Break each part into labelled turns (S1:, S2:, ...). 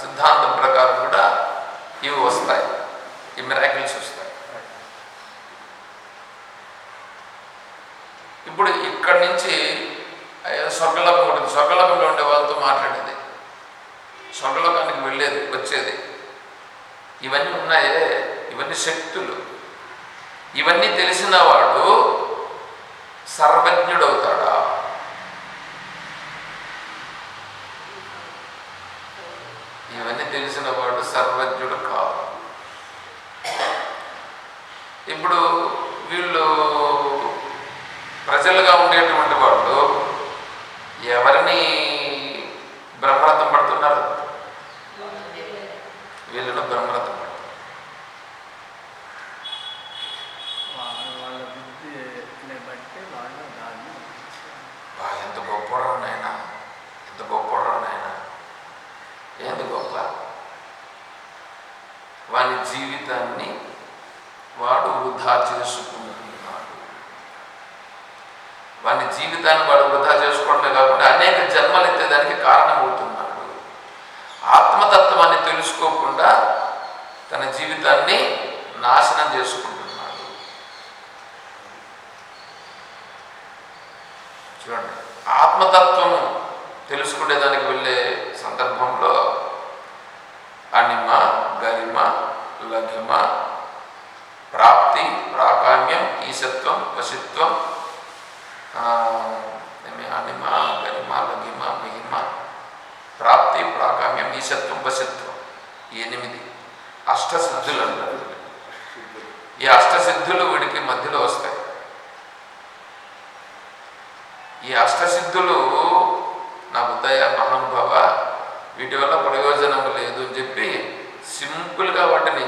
S1: సిద్ధాంతం ప్రకారం కూడా ఇవి వస్తాయి, ఈ మిరాకిల్స్ వస్తాయి. ఇప్పుడు ఇక్కడి నుంచి స్వర్గలోకం ఉంటుంది, స్వర్గలోకంలో ఉండే వాళ్ళతో మాట్లాడేది, స్వర్గలోకానికి వెళ్ళేది వచ్చేది, ఇవన్నీ ఉన్నాయే, ఇవన్నీ శక్తులు. ఇవన్నీ తెలిసిన వాడు సర్వజ్ఞుడవుతాడా? ఇవన్నీ తెలిసిన వాడు సర్వజ్ఞుడు కాదు. ఇప్పుడు వీళ్ళు ప్రజలుగా ఉండేటువంటి వాళ్ళు ఎవరిని బ్రహ్మరథం పడుతున్నారు? వీళ్ళను బ్రహ్మరథం పడుతున్నారు. ఎంత గొప్పరా నాయనా, ఎంత గొప్పరా నాయనా, ఎంత గొప్ప. వాని జీవితాన్ని వాడు వృధా చేసుకుంటున్నాడు. వాని జీవితాన్ని వాడు వృధా చేసుకోవడమే కాకుండా అనేక జన్మలు ఎత్తేదానికి కారణమవుతున్నాడు. ఆత్మతత్వాన్ని తెలుసుకోకుండా తన జీవితాన్ని నాశనం చేసుకుంటున్నాడు. చూడండి, ఆత్మతత్వం తెలుసుకునేదానికి వెళ్ళే సందర్భంలో అనిమ, గరిమ, లఘిమ, ప్రాప్తి, ప్రాకామ్యం, ఈశత్వం, వశిత్వం, అనిమ, గరిమ, లఘిమ, మహిమ, ప్రాప్తి, ప్రాకామ్యం, ఈశత్వం, వశిత్వం, ఈ 8 అష్టసిద్ధులు అంటారు. ఈ అష్టసిద్ధులు వీడికి మధ్యలో వస్తాయి. ఈ అష్టసిద్ధులు నా ఉదయ మహానుభావ, వీటి వల్ల ప్రయోజనం లేదు అని చెప్పి సింపుల్గా వాటిని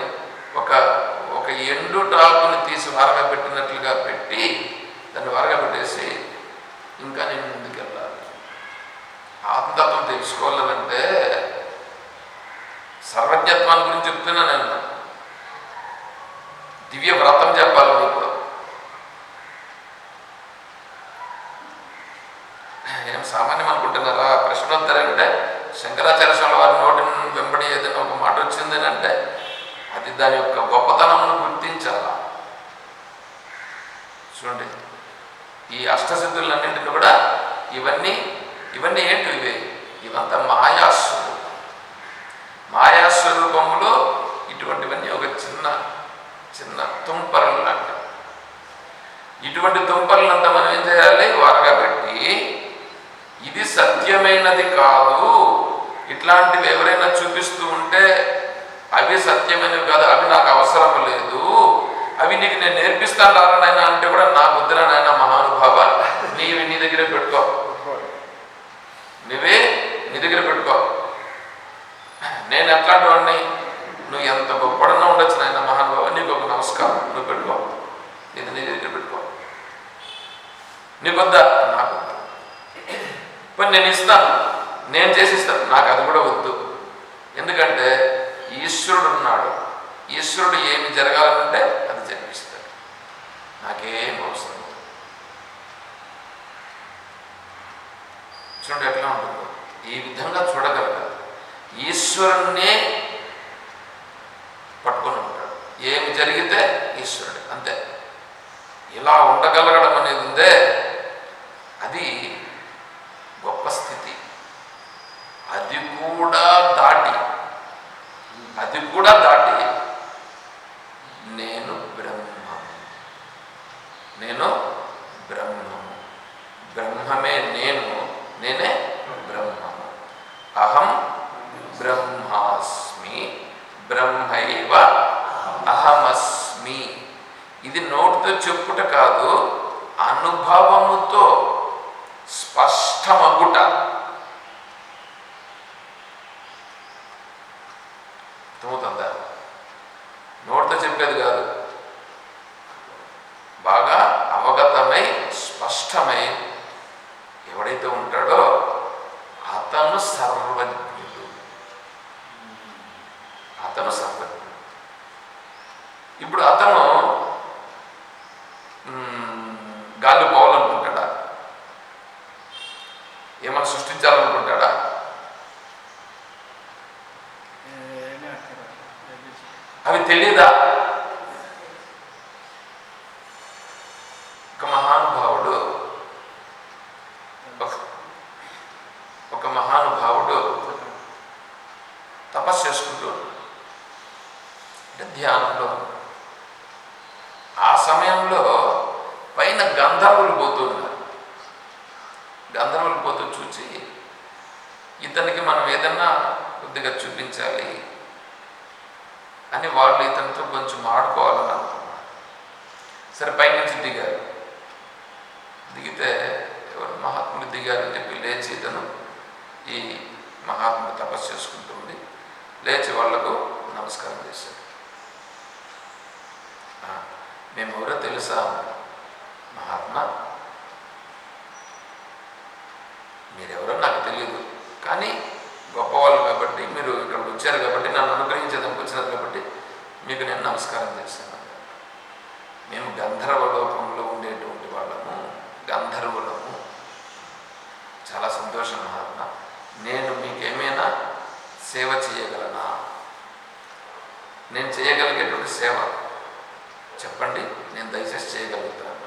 S1: ఒక ఎండు టాకుని తీసి వారగా పెట్టినట్లుగా పెట్టి దాన్ని వారగా పెట్టేసి ఇంకా నేను ముందుకెళ్ళాలి. ఆత్మతత్వం తెలుసుకోవాలంటే సర్వజ్ఞత్వాన్ని గురించి చెప్తున్నా నేను. దివ్య వ్రతం చెప్పాలి మీకు. ఏం సామాన్యం అనుకుంటున్నారా? ప్రశ్నోత్తరం అంటే శంకరాచార్య స్వామి వారి నోటి వెంబడి ఏదైనా ఒక మాట వచ్చింది అంటే అది దాని యొక్క గొప్పతనమును గుర్తించాలా. చూడండి, ఈ అష్టసిద్ధులన్నింటినీ కూడా ఇవన్నీ ఏంటి? ఇవంతా మాయాస్వరూపములో ఇటువంటివన్నీ ఒక చిన్న చిన్న తుంపరలు లాంటివి. ఇటువంటి తుంపరలంతా మనం ఏం చేయాలి? వారగా పెట్టి ఇది సత్యమైనది కాదు, ఇట్లాంటివి ఎవరైనా చూపిస్తూ ఉంటే అవి సత్యమైనవి కాదు, అవి నాకు అవసరం లేదు, అవి నీకు నేను నేర్పిస్తాను రానైనా అంటే కూడా నా బుద్ధిరా నాయన మహానుభావ, నీవి నీ దగ్గరే పెట్టుకో, నువ్వే నీ దగ్గర పెట్టుకో. నేను ఎట్లాంటి వాడిని? నువ్వు ఎంత గొప్పడన్నా ఉండొచ్చు నాయన మహానుభావ, నీకు ఒక నమస్కారం, నువ్వు పెట్టుకో, ఇది నీ దగ్గర పెట్టుకో. నీకొద్దా? నాకు వద్దు. పని నేను ఇస్తాను, నేను చేసిస్తాను, నాకు అది కూడా వద్దు. ఎందుకంటే ఈశ్వరుడు ఉన్నాడు, ఈశ్వరుడు ఏమి జరగాలంటే అది జరిపిస్తాడు, నాకేం అవసరం. చూడండి ఎట్లా ఉంటుందో. ఈ విధంగా చూడగలగాలి. ఈశ్వరుణ్ణే పట్టుకొని ఉంటాడు, ఏమి జరిగితే ఈశ్వరుడు అంతే. ఇలా ఉండగలగడం అనేది ఉందే, అది గొప్ప స్థితి. అది కూడా దాటి నేను బ్రహ్మము, బ్రహ్మమే నేనే బ్రహ్మము, అహం బ్రహ్మాస్మి, బ్రహ్మైవ అహమస్మి. ఇది నోటితో చెప్పుట కాదు, అనుభవముతో స్పష్టమగుట. అర్థమవుతుందా? నోటితో చెప్పేది కాదు, బాగా అవగతమై స్పష్టమై ఎవడైతే ఉంటాడో అతను సర్వజ్ఞుడు. ఇప్పుడు అతను గాలి పోవాలనుకుంటాడా? ఏమైనా సృష్టించాలనుకుంటాడా? అవి తెలియదా? ఒక మహానుభావుడు తపస్సు చేసుకుంటూ అంటే ధ్యానంలో, ఆ సమయంలో పైన గంధర్వులు పోతున్నారు. గంధర్వులు పోతూ చూచి ఇతనికి మనం ఏదన్నా కొద్దిగా చూపించాలి అని వాళ్ళు ఇతనితో కొంచెం ఆడుకోవాలని అనుకున్నారు. సరే పైనుంచి దిగారు. దిగితే ఎవరు మహాత్ములు దిగారని చెప్పి లేచి ఇతను ఈ మహాత్ముడు తపస్సు చేసుకుంటుంది లేచి వాళ్లకు నమస్కారం చేశాడు. మేము ఎవరో తెలుసా? మహాత్మా, మీరెవరో నాకు తెలియదు, కానీ గొప్పవాళ్ళు కాబట్టి మీరు ఇక్కడికి వచ్చారు కాబట్టి నన్ను అనుగ్రహించేదానికి వచ్చినారు కాబట్టి మీకు నేను నమస్కారం చేశాను. మేము గంధర్వ లోకంలో ఉండేటువంటి వాళ్ళము, గంధర్వులము. చాలా సంతోషం మహాత్మా, నేను మీకేమైనా సేవ చేయగలనా? నేను చేయగలిగేటువంటి సేవ చెప్పండి, నేను దయచేసి చేయగలుగుతాను.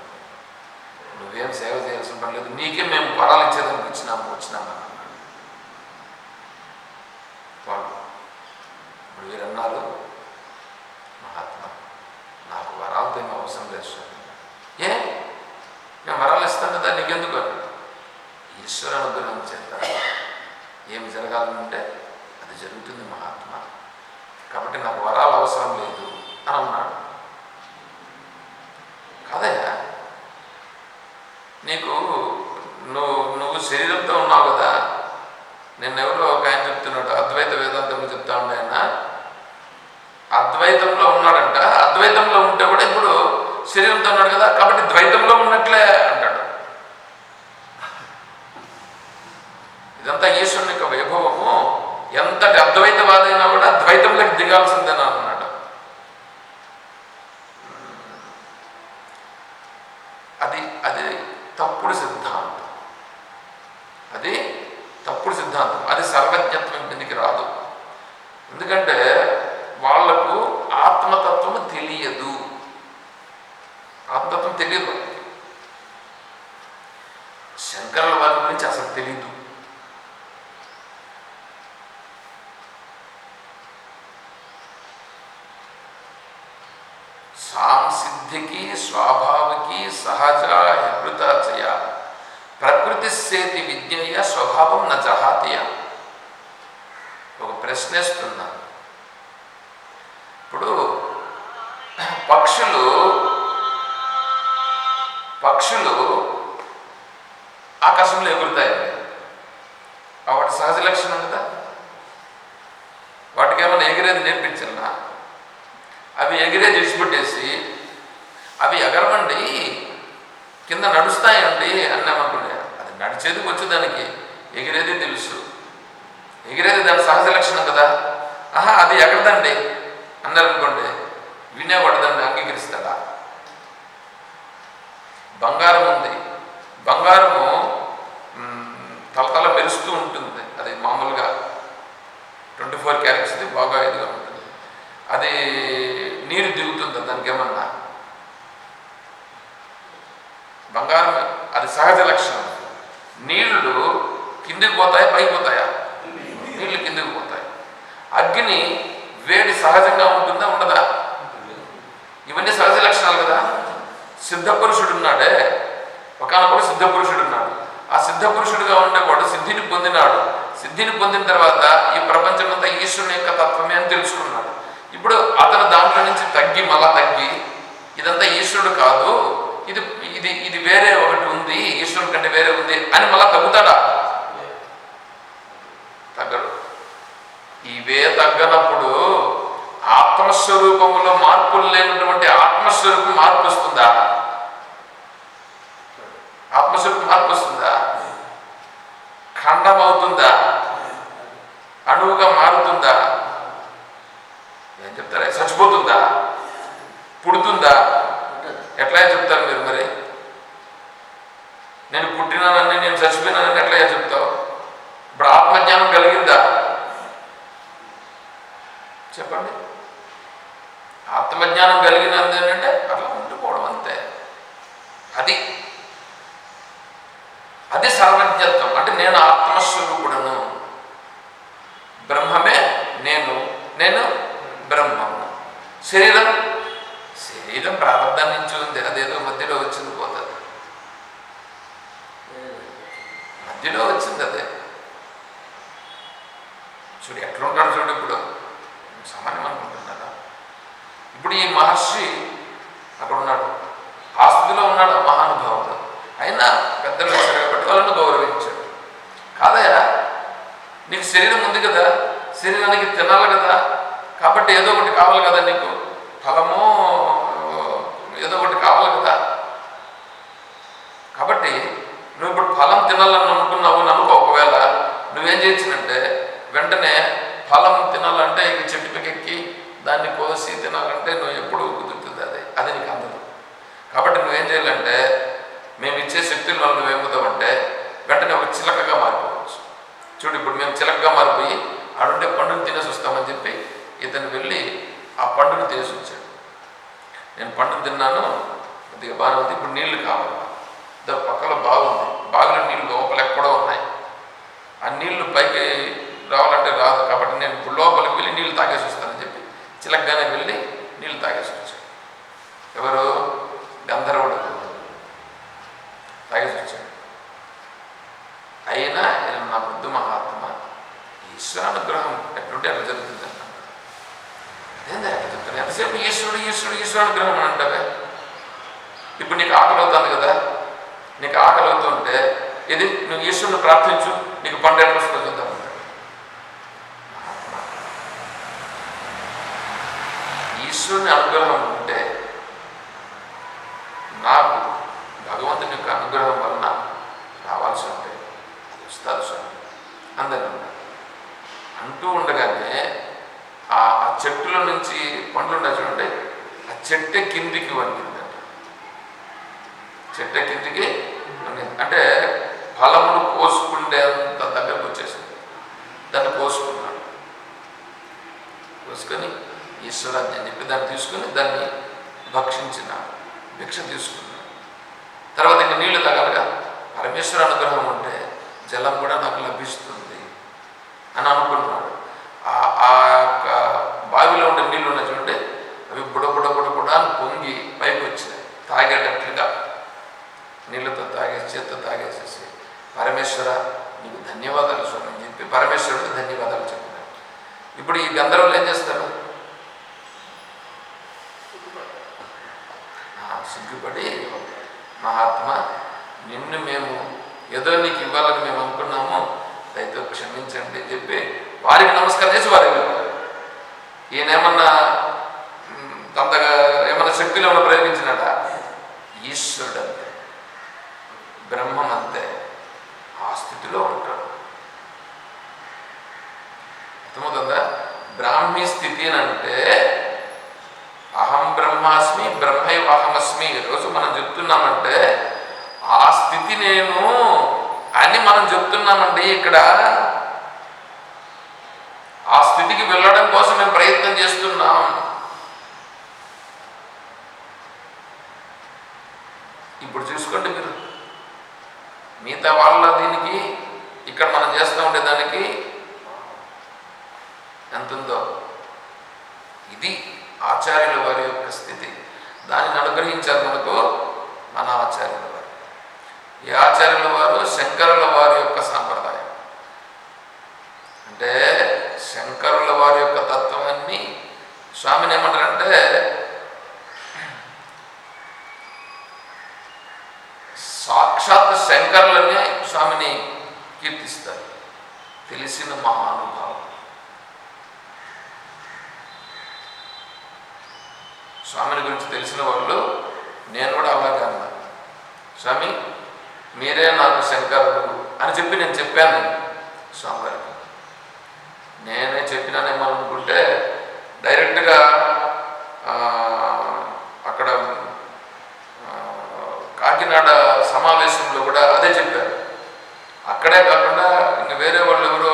S1: నువ్వేం సేవ చేయాల్సిన పని లేదు, నీకే మేము వరాలు ఇచ్చేదానికి వచ్చినామని వాళ్ళు. ఇప్పుడు వీరన్నారు, మహాత్మా నాకు వరాలతో ఏమీ అవసరం లేదు స్వామి. ఏ మేము వరాలు ఇస్తాం కదా, నీకెందుకు? ఈశ్వర అనుగ్రహం చేత ఏమి జరగాలంటే అది జరుగుతుంది మహాత్మా, కాబట్టి నాకు వరాలు అవసరం లేదు అని అన్నాడు. కాదయ్యా, నీకు నువ్వు శరీరంతో ఉన్నావు కదా. నిన్నెవరో ఒక ఆయన చెప్తున్నాడు, అద్వైత వేదాంతంలో చెప్తా ఉండే ఆయన, అద్వైతంలో ఉన్నాడంట. అద్వైతంలో ఉంటే కూడా ఇప్పుడు శరీరంతో ఉన్నాడు కదా, కాబట్టి ద్వైతంలో ఉన్నట్లే అంటాడు. ఇదంతా ఈశ్వరుని యొక్క వైభవము. ఎంతటి అద్వైతవాదైనా కూడా ద్వైతంలోకి దిగాల్సిందేనా అన్నాడు. అది తప్పుడు సిద్ధాంతం. అది తప్పుడు సిద్ధాంతం. అది సర్వజ్ఞత్వం కిందికి రాదు. ఎందుకంటే వాళ్లకు ఆత్మతత్వము తెలియదు. ఆత్మతత్వం తెలియదు. శంకరుల వారి గురించి అసలు తెలియదు. సాంసిద్ధికి స్వాభావికి సహజ హృతచయ ప్రకృతి సేతి విజ్ఞేయ స్వభావం న జహాతియ. ఒక ప్రశ్నేస్తున్నా. ఇప్పుడు పక్షులు ఆకాశంలో ఎగురుతాయండి. వాటి సహజ లక్షణం కదా. వాటికి ఏమైనా ఎగిరేది నేర్పించాలన్నా? అవి ఎగిరేది విడిచిపెట్టేసి అవి ఎగరవండి కింద నడుస్తాయండి అన్నామనుకునే, అది నడిచేది వచ్చు, దానికి ఎగిరేది తెలుసు. ఎగిరేది దాని సహజ లక్షణం కదా. అది ఎగరదండి అన్నారనుకోండి, వినేవాడదాన్ని అంగీకరిస్తాడా? బంగారం ఉంది, బంగారము తలతల మెరుస్తూ ఉంటుంది. అది మామూలుగా 24 క్యారెట్స్ బాగా ఇదిగా ఉంటుంది. అది నీరు దిగుతుందా? దానికి ఏమన్నా? బంగారం అది సహజ లక్షణం. నీళ్లు కిందికి పోతాయి, పైకి పోతాయా? నీళ్లు కిందికి పోతాయి. అగ్ని వేడి సహజంగా ఉంటుందా, ఉండదా? ఇవన్నీ సహజ లక్షణాలు కదా. సిద్ధపురుషుడు ఉన్నాడే, ఒకనొకడు సిద్ధపురుషుడు ఉన్నాడు. ఆ సిద్ధపురుషుడుగా ఉండేవాడు సిద్ధిని పొందినాడు. సిద్ధిని పొందిన తర్వాత ఈ ప్రపంచమంతా ఈశ్వరుని యొక్క తత్వమే అని తెలుసుకున్నాడు. ఇప్పుడు అతను దాంట్లో నుంచి మళ్ళా తగ్గి ఇదంతా ఈశ్వరుడు కాదు, ఇది వేరే ఒకటి ఉంది, ఈశ్వరుడు కంటే వేరే ఉంది అని మళ్ళా తగ్గుతాడా? తగ్గడు. ఇవే తగ్గనప్పుడు ఆత్మస్వరూపంలో మార్పులు లేనటువంటి ఆత్మస్వరూపం మార్పు వస్తుందా? ఆత్మస్వరూపం మార్పు వస్తుందా? ఖండం అవుతుందా? అణువుగా మారుతుందా? ఏం చెప్తారా? చచ్చిపోతుందా? పుడుతుందా? ఎట్లా చెప్తారు మీరు? మరి నేను పుట్టినానని నేను చచ్చిపోయినానని ఎట్లా చెప్తావు? ఇప్పుడు ఆత్మజ్ఞానం కలిగిందా? చెప్పండి. ఆత్మజ్ఞానం కలిగినది ఏంటంటే అట్లా ఉండిపోవడం అంతే. అది అది సర్వజ్ఞత్వం. అంటే నేను ఆత్మస్వరూపుడను, బ్రహ్మమే నేను, నేను బ్రహ్మము. శరీరం ప్రారంభం నుంచి ఉంది, అదేదో మధ్యలో వచ్చింది పోతుంది, మధ్యలో వచ్చింది అదే. చూడు ఎట్లుంటాడు చూడు, ఇప్పుడు సామాన్యం అనుకుంటున్నారా? ఇప్పుడు ఈ మహర్షి అక్కడ ఉన్నాడు, ఆ స్థితిలో ఉన్నాడు ఆ మహానుభావుడు. అయినా పెద్దలు వచ్చారు కాబట్టి వాళ్ళను గౌరవించాడు. కాదయా, నీకు శరీరం ఉంది కదా, శరీరానికి తినాలి కదా, కాబట్టి ఏదో ఒకటి కావాలి కదా, నీకు ఫలము ఏదో ఒకటి కావాలి కదా. కాబట్టి నువ్వు ఇప్పుడు ఫలం తినాలని అనుకున్నావు అనుకో, ఒకవేళ నువ్వేం చేయొచ్చునంటే వెంటనే ఫలం తినాలంటే ఇక చెట్టు ఎక్కి దాన్ని కోసి తినాలంటే నువ్వు ఎప్పుడు కుదురుతుంది, అది నీకు అందదు. కాబట్టి నువ్వేం చేయాలంటే మేము ఇచ్చే శక్తుల వల్ల నువ్వేమవుతావంటే వెంటనే ఒక చిలకగా మారిపోవచ్చు. చూడు ఇప్పుడు మేము చిలకగా మారిపోయి ఆడుంటే పండుని తినేసి వస్తామని చెప్పి ఇతను వెళ్ళి ఆ పండుని తినేసి వచ్చాడు. నేను పండుని తిన్నాను, కొద్దిగా బాగానే ఉంది, ఇప్పుడు నీళ్లు కావాలి. పక్కలో బాగుంది, బావిలో నీళ్ళు లోపల ఎక్కడో ఉన్నాయి, ఆ నీళ్లు పైకి రావాలంటే రాదు, కాబట్టి నేను ఇప్పుడు లోపలికి వెళ్ళి నీళ్ళు తాగేసి వస్తానని చెప్పి చిలకగానే వెళ్ళి నీళ్ళు తాగేసి వచ్చాడు. ఎవరు? గంధర్వుడు తాగేసి వచ్చాడు. అయినా నా బుద్ధు మహాత్మ, ఈశ్వరానుగ్రహం ఎట్లుంటే అట్లా జరుగుతుంది అన్న. అదేందా ఎట్లా చెప్తాను, ఎంతసేపు ఈశ్వరుడు ఈశ్వరుడు ఈశ్వరానుగ్రహం అని అంటావే. ఇప్పుడు నీకు ఆకలి అవుతుంది కదా, నీకు ఆకలి అవుతుంటే ఇది నువ్వు ఈశ్వరుని ప్రార్థించు, నీకు పంట ఎట్లా వస్తుందో చూద్దాం. ఈశ్వరుని అనుగ్రహం ఉంటే నాకు భగవంతుని యొక్క అనుగ్రహం వలన రావాల్సి ఉంటే అది వస్తారు స్వామి అందరూ అంటూ ఉండగానే ఆ చెట్టుల నుంచి పండ్లు ఉన్నాయి చూడండి, ఆ చెట్టే కిందికి వండిందంట. చెట్టే కిందికి వండింది అంటే ఫలమును కోసుకుండేంత దగ్గరకు వచ్చేసింది. దాన్ని కోసుకున్నాడు, కోసుకొని ఈశ్వరాజ్ఞ అని చెప్పి దాన్ని తీసుకుని దాన్ని భక్షించిన భిక్ష తీసుకున్నాడు. తర్వాత ఇంక నీళ్లు తాగాలిగా, పరమేశ్వర అనుగ్రహం ఉంటే జలం కూడా నాకు లభిస్తుంది అని అనుకుంటున్నాడు. ఆ యొక్క బావిలో ఉండే నీళ్ళు ఉన్నాయి చూడండి, అవి బుడబుడ అని పొంగి పైకి వచ్చినాయి. తాగేటట్లుగా నీళ్ళతో తాగేసి చేత్తో తాగేసేసి పరమేశ్వర నీకు ధన్యవాదాలు స్వామి అని చెప్పి పరమేశ్వరుడికి ధన్యవాదాలు చెప్పినాడు. ఇప్పుడు ఈ గంధర్వులు ఏం చేస్తారు? సిగ్గుపడి మహాత్మా నిన్ను మేము ఏదో నీకు ఇవ్వాలని మేము అనుకున్నాము, దయతో క్షమించండి అని చెప్పి వారికి నమస్కారం చేసి వారికి వెళ్ళారు. ఈయనేమన్నా అంతగా ఏమన్నా శక్తులు ఏమన్నా ప్రయోగించినట? ఈశ్వరుడు అంతే, బ్రహ్మం అంతే, ఆ స్థితిలో ఉంటాడు. అర్థమవుతుందా? బ్రాహ్మీ స్థితి అని అంటే అహం బ్రహ్మాస్మి బ్రహ్మైవాహమస్మి. ఈరోజు మనం చెప్తున్నామంటే ఆ స్థితి నేను అని మనం చెప్తున్నామండి. ఇక్కడ ఆ స్థితికి వెళ్ళడం కోసం మేము ప్రయత్నం చేస్తున్నాం. ఇప్పుడు చూసుకోండి మీరు, మిగతా వాళ్ళ దీనికి ఇక్కడ మనం చేస్తూ ఉండే దానికి ఎంత ఉందో. ఇది ఆచార్యుల వారి యొక్క స్థితి. దానిని అనుగ్రహించారు మనకు మన ఆచార్యుల వారు. ఈ ఆచార్యుల వారు శంకరుల వారి యొక్క సాంప్రదాయం. అంటే శంకరుల వారి యొక్క తత్వాన్ని స్వామిని ఏమంటారంటే సాక్షాత్ శంకరులనే స్వామిని కీర్తిస్తారు. తెలిసిన మహానుభావం. స్వామిని గురించి తెలిసిన వాళ్ళు నేను కూడా అలాగే అన్నా, స్వామి మీరే నాకు శంకరుడు అని చెప్పి నేను చెప్పాను స్వామివారికి. నేనే చెప్పినానేమో అనుకుంటే డైరెక్ట్గా అక్కడ కాకినాడ సమావేశంలో కూడా అదే చెప్పారు. అక్కడే కాకుండా ఇంక వేరే వాళ్ళు ఎవరో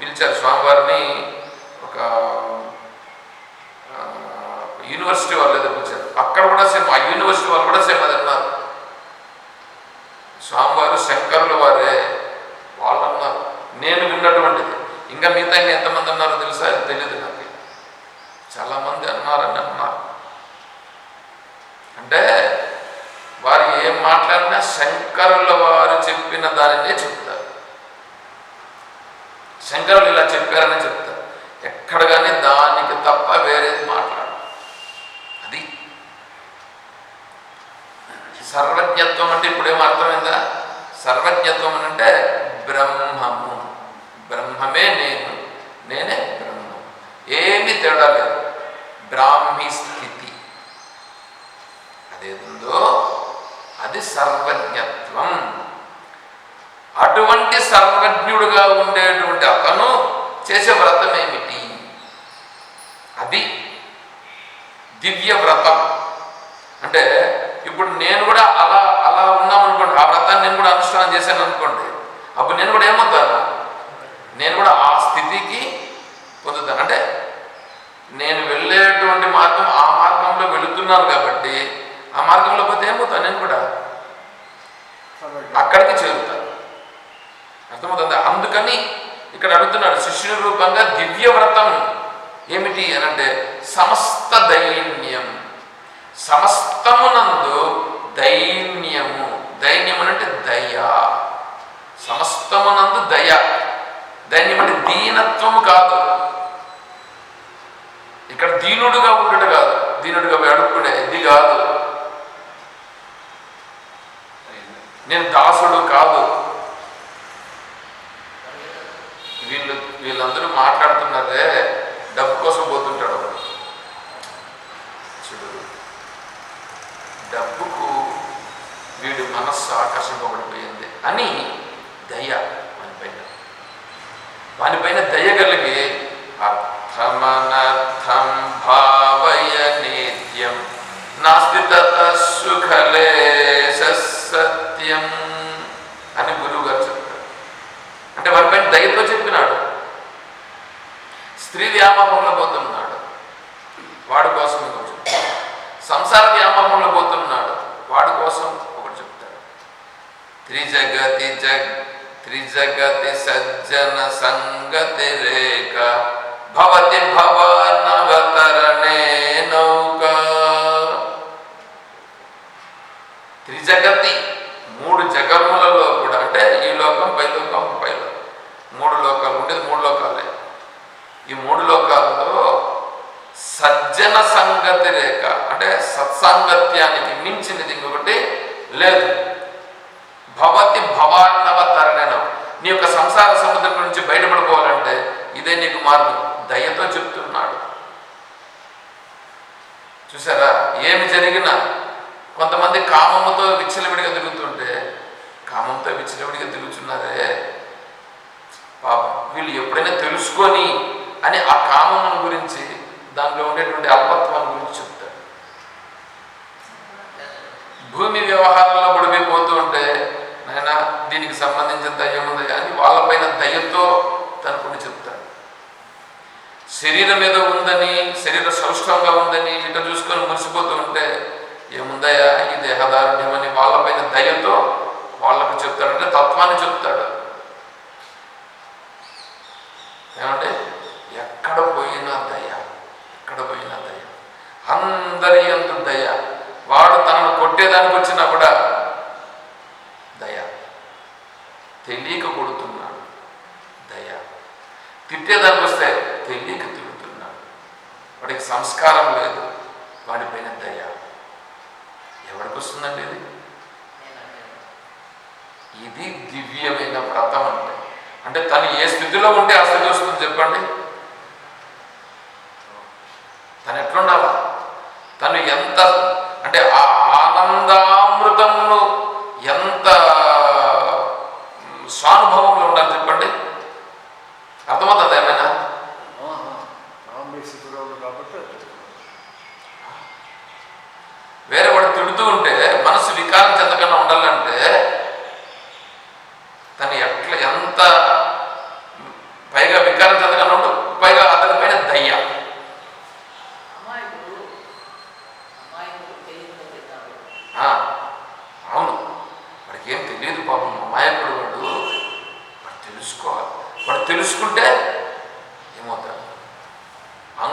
S1: పిలిచారు స్వామివారిని. ఒక కూడా సేమ్, ఆ యూనివర్సిటీ వాళ్ళు కూడా సేమ్ అది అన్నారు. స్వామివారు శంకరుల వారే వాళ్ళు అన్నారు. నేను విన్నటువంటిది. ఇంకా మిగతా ఎంతమంది అన్నారో తెలుసా? అది తెలియదు నాకు. చాలామంది అన్నారని అన్నారు. అంటే వారు ఏం మాట్లాడినా శంకరుల వారు చెప్పిన దానినే చెప్తారు. శంకరులు ఇలా చెప్పారని చెప్తారు. ఎక్కడ కానీ దానికి తప్ప వేరేది మాట్లాడు. అది సర్వజ్ఞత్వం అంటే ఇప్పుడేమో అర్థమైందా? సర్వజ్ఞత్వం అని అంటే బ్రహ్మము, బ్రహ్మమే నేను, నేనే బ్రహ్మం, ఏమీ తేడా లేదు. బ్రాహ్మీ స్థితి అదేందో అది సర్వజ్ఞత్వం. అటువంటి సర్వజ్ఞుడుగా ఉండేటువంటి అతను చేసే వ్రతం ఏమిటి? అది దివ్య వ్రతం. అంటే ఇప్పుడు నేను కూడా అలా అలా ఉన్నాం అనుకోండి, ఆ వ్రతాన్ని నేను కూడా అనుష్ఠానం చేశాను అనుకోండి, అప్పుడు నేను కూడా ఏమవుతాను? నేను కూడా ఆ స్థితికి పొందుతాను. అంటే నేను వెళ్ళేటువంటి మార్గం, ఆ మార్గంలో వెళుతున్నాను కాబట్టి ఆ మార్గంలో పోతే ఏమవుతాను? నేను కూడా అక్కడికి చేరుతాను. అర్థమవుతుంది? అందుకని ఇక్కడ అడుగుతున్నాడు శిష్యుని రూపంగా దివ్య వ్రతం ఏమిటి అని అంటే సమస్త దైన్యం, సమస్తమునందు దైన్యము. దైన్యం అంటే దయ, సమస్తమునందు దయ. దైన్యం అంటే దీనత్వము కాదు. ఇక్కడ దీనుడుగా ఉండడు కాదు, దీనుడుగా అడుక్కునే ఇది కాదు. నేను దాసుడు కాదు. వీళ్ళందరూ మాట్లాడుతున్నారే డబ్బు కోసం పోతుంటాడు. చూడు, డబ్బుకు వీడి మనస్సు ఆకర్షింపబడిపోయింది అని దయ వానిపైన దయ కలిగి అర్థమనర్థం భావయ నిత్యం నాస్తి తత సుఖలేశ సత్యం అని గురువు గారు చెప్తారు. అంటే వారిపైన దయతో చెప్పినాడు. స్త్రీ వ్యామోహంలో పోతున్నాడు, వాడి కోసం ఇంకొకటి చెప్తాడు. సంసార వ్యామోహంలో పోతున్నాడు, వాడి కోసం ఒకటి చెప్తాడు. త్రిజగతి సజ్జన సంగతి రేఖ భవతి భవనవతరణే నౌక. త్రిజగతి మూడు జగములలో కూడా, అంటే ఈ లోకం, పైలోకం, పైలోకం, మూడు లోకాలు ఉండేది. మూడు లోకాలే. ఈ మూడు లోకాలలో సజ్జన సంగతి రేఖ అంటే సత్సాంగత్యానికి మించినది ఇంకొకటి లేదు. భవతి భవార్ణవ తరణం. నీ యొక్క సంసార సముద్రం నుంచి బయటపడిపోవాలంటే ఇదే నీకు మార్గం. దయతో చెప్తున్నాడు. చూసారా? ఏమి జరిగినా కొంతమంది కామముతో విచ్చలవిడిగా తిరుగుతుంటే, కామంతో విచ్చలవిడిగా తిరుగుతున్నారే పాపం, వీళ్ళు ఎప్పుడైనా తెలుసుకొని అని ఆ కామం గురించి, దాంట్లో ఉండేటువంటి అల్పత్వాన్ని గురించి చెప్తాడు. భూమి వ్యవహారంలో పడిపోతూ ఉంటే, నాయన దీనికి సంబంధించిన దయ్యం ఉంది అని వాళ్ళపైన దయ్యంతో తనకుని చెప్తాడు. శరీరం మీద ఉందని, శరీర సౌష్ఠంగా ఉందని ఇట చూసుకొని మురిసిపోతూ ఉంటే, ఏముందయ్యా ఈ దేహదారుణ్యం అని వాళ్ళపైన దయ్యంతో వాళ్ళకు చెప్తాడు. అంటే తత్వాన్ని చెప్తాడు. ఏమంటే ఎక్కడ పోయినా దయ, ఎక్కడ పోయినా దయ, అందరి యందు దయ. వాడు తనను కొట్టేదానికి వచ్చినా కూడా దయ. తెలియక కొడుతున్నాడు, దయ. తిట్టేదానికి వస్తే తెలియక తిడుతున్నాడు. వాడికి సంస్కారం లేదు, వాడిపైన దయ. ఎవరికి వస్తుందండి ఇది? ఇది దివ్యమైన వ్రతం అంటే. అంటే తను ఏ స్థితిలో ఉంటే ఆ స్థితి వస్తుంది చెప్పండి. తను ఎట్లుండాలా? తను ఎంత అంటే ఆ ఆనందామృతమును ఎంత స్వానుభవంలో ఉండాలి చెప్పండి. అర్థమవుతుంది ఏమైనా? వేరే వాడు తిడుతూ ఉంటే మనసు వికారం చెందకుండా ఉండాలంటే తను ఎట్లా ఎంత పైగా వికారం చెందకుండా ఉండు, పైగా అతని పైన దయ్య.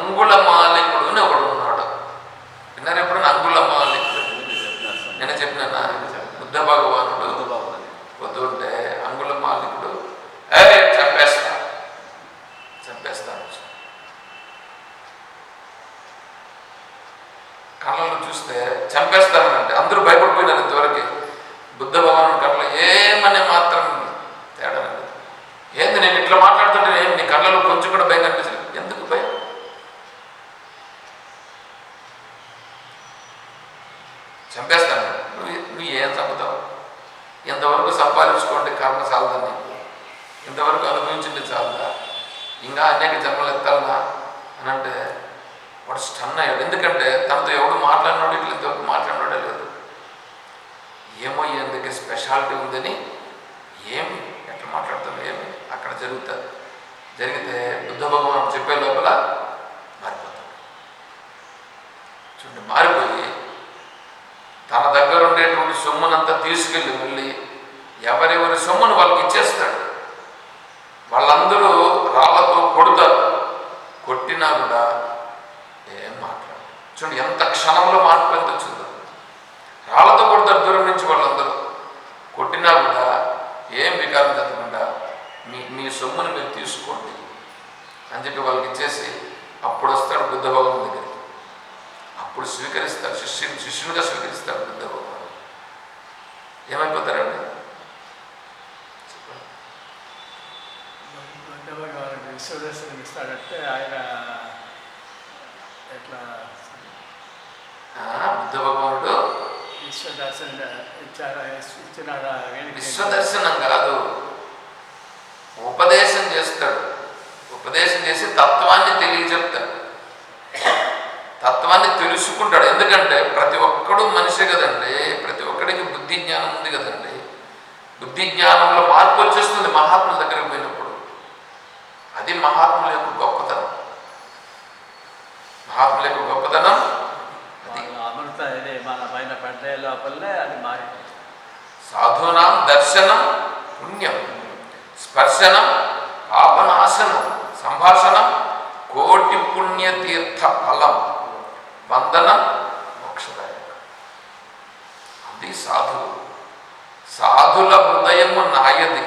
S1: అంగుళమాలికుడు అని ఒకడు ఉన్నాడు. విన్నారు ఎప్పుడైనా అంగుళమాలికుడు? నేను చెప్పినా బుద్ధ భగవానుడు పొద్దుంటే అంగుళమాలికుడు చంపేస్తాను కళ్ళలో చూస్తే చంపేస్తానంటే అందరూ భయపడిపోయినారు. ఇంతవరకు బుద్ధ భగవానుడి కళ్ళలో ఏమనే మాత్రం తేడా లేదు. ఏంది నేను ఇట్లా మాట్లాడుతుంటే ఏం నీ కళ్ళలో కొంచెం కూడా భయం కనిపించలేదు? ఎందుకు భయం? చంపేస్తాను. నువ్వు ఏం చంపుతావు? ఇంతవరకు సంపాదించుకోండి కర్మ చాలదని, ఇంతవరకు అనుభవించింది చాలదా, ఇంకా అనేక జన్మలు ఎత్తాలనా అని అంటే వాడు స్టన్ అయ్యాడు. ఎందుకంటే తనతో ఎవడు మాట్లాడినాడు, ఇట్లా ఇంతవరకు మాట్లాడినాడే లేదు. ఏమో ఎందుకు స్పెషాలిటీ ఉందని ఏమి ఎట్లా మాట్లాడుతాను ఏమి అక్కడ జరిగితే బుద్ధ భగవాన్ చెప్పే లోపల మారిపోతాడు. చూడండి, మారిపోయి తన దగ్గర ఉండేటువంటి సొమ్మునంతా తీసుకెళ్ళి మళ్ళీ ఎవరెవరి సొమ్మును వాళ్ళకి ఇచ్చేస్తాడు. వాళ్ళందరూ రాళ్లతో కొడతారు. కొట్టినా కూడా ఏం మాట్లాడు. చూడండి ఎంత క్షణంలో మార్పు ఎంత వచ్చిందో. రాళ్లతో కొడతారు దూరం నుంచి వాళ్ళందరూ. కొట్టినా కూడా ఏం వికారం చెందకుండా మీ సొమ్ముని మీరు తీసుకోండి అని చెప్పి వాళ్ళకి ఇచ్చేసి అప్పుడు వస్తాడు బుద్ధ భగవాన్ దగ్గరికి. అప్పుడు స్వీకరిస్తాడు, శిష్యునిగా స్వీకరిస్తాడు బుద్ధ భగవాన్. ఏమైపోతారండి?
S2: విశ్వదర్శనం ఇస్తాడంటే ఆయన ఎట్లా
S1: బుద్ధ భగవానుడు విశ్వదర్శనం కాదు, ఉపదేశం చేస్తాడు. ఉపదేశం చేసి తత్వాన్ని తెలియజెప్తాడు. తత్వాన్ని తెలుసుకుంటాడు. ఎందుకంటే ప్రతి ఒక్కడు మనిషే కదండి, ప్రతి ఒక్కడికి బుద్ధి జ్ఞానం ఉంది కదండి. బుద్ధి జ్ఞానంలో మార్పు వచ్చేస్తుంది మహాత్ముల దగ్గరికి పోయినప్పుడు. అది మహాత్ముల యొక్క గొప్పతనం. మహాత్ముల యొక్క గొప్పతనం అది.
S2: అమృత మన పైన పడ్డే లోపలనే అది మారి.
S1: సాధూనాం దర్శనం పుణ్యం, స్పర్శనం పాపనాశనం, సంభాషణం కోటి పుణ్యతీర్థ ఫలం, వందనం మోక్షదాయకం. అది సాధువు. సాధుల హృదయము నాయది,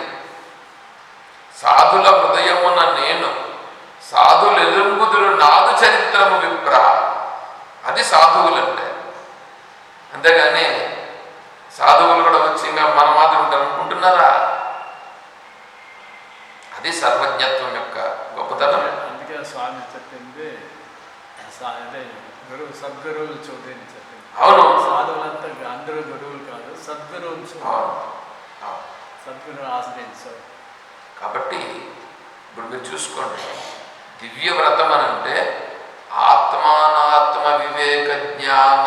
S1: సాధుల హృదయమున నేను, సాధులు ఎదురుగుదులు నాదు చరిత్రము విప్ర. అది సాధువులంటే. అంతేగాని సాధువులు కూడా వచ్చి ఇంకా మన మాత్రం ఉంటారు అనుకుంటున్నారా? అది సర్వజ్ఞత్వం యొక్క గొప్పతనం.
S2: అందుకే స్వామి చెప్పింది గురువు సద్గురువులు చూడని చెప్పింది.
S1: అవును,
S2: సాధువులంతా అందరూ గురువులు కాదు, సద్గురువులు సద్గురువు ఆశ్రయించారు.
S1: కాబట్టి ఇప్పుడు మీరు చూసుకోండి, దివ్య వ్రతం అని అంటే ఆత్మానాత్మ వివేక జ్ఞాన